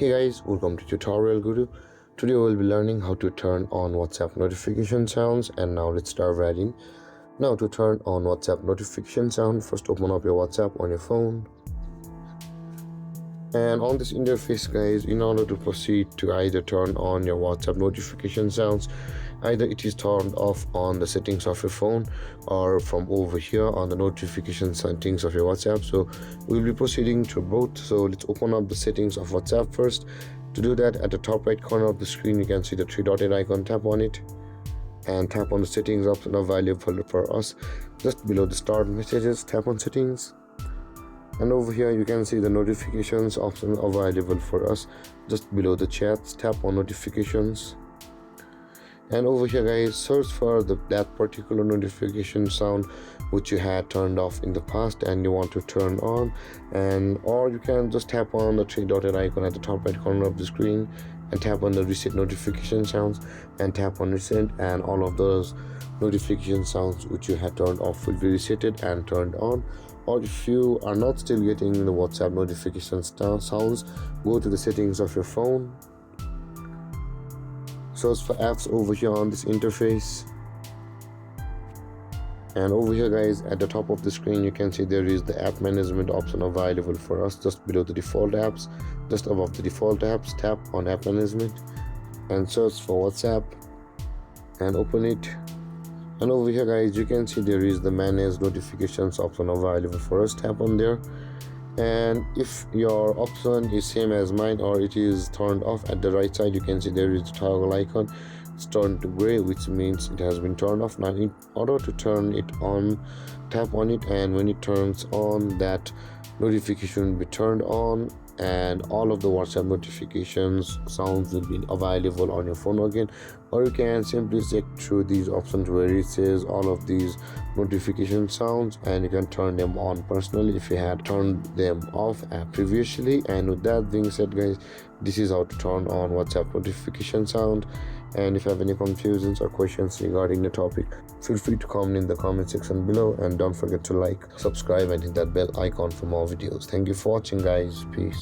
Hey guys, welcome to Tutorial Guru. Today we'll be learning how to turn on WhatsApp notification sounds, and now let's start writing. Now to turn on WhatsApp notification sound, first open up your WhatsApp on your phone. And on this interface guys, in order to proceed to either turn on your WhatsApp notification sounds, either it is turned off on the settings of your phone or from over here on the notification settings of your WhatsApp. So we'll be proceeding to both. So let's open up the settings of WhatsApp first. To do that, at the top right corner of the screen you can see the three dotted icon. Tap on it and tap on the settings option available for us just below the start messages. Tap on settings, and over here you can see the notifications option available for us just below the chats. Tap on notifications, and over here guys, search for that particular notification sound which you had turned off in the past and you want to turn on, or you can just tap on the three dotted icon at the top right corner of the screen and tap on the reset notification sounds and tap on reset, and all of those notification sounds which you had turned off will be resetted and turned on. Or if you are not still getting the WhatsApp notification sounds, go to the settings of your phone, search for apps over here on this interface, and over here guys at the top of the screen you can see there is the app management option available for us just below the default apps. Just above the default apps, tap on app management and search for WhatsApp and open it. And over here guys you can see there is the manage notifications option available for us. Tap on there, and if your option is same as mine or it is turned off, at the right side you can see there is the toggle icon. It's turned to gray, which means it has been turned off. Now in order to turn it on, tap on it, and when it turns on, that notification will be turned on and all of the WhatsApp notifications sounds will be available on your phone again. Or you can simply check through these options where it says all of these notification sounds, and you can turn them on personally if you had turned them off previously. And with that being said guys, this is how to turn on WhatsApp notification sound. And if you have any confusions or questions regarding the topic, feel free to comment in the comment section below, and don't forget to like, subscribe and hit that bell icon for more videos. Thank you for watching guys. Peace.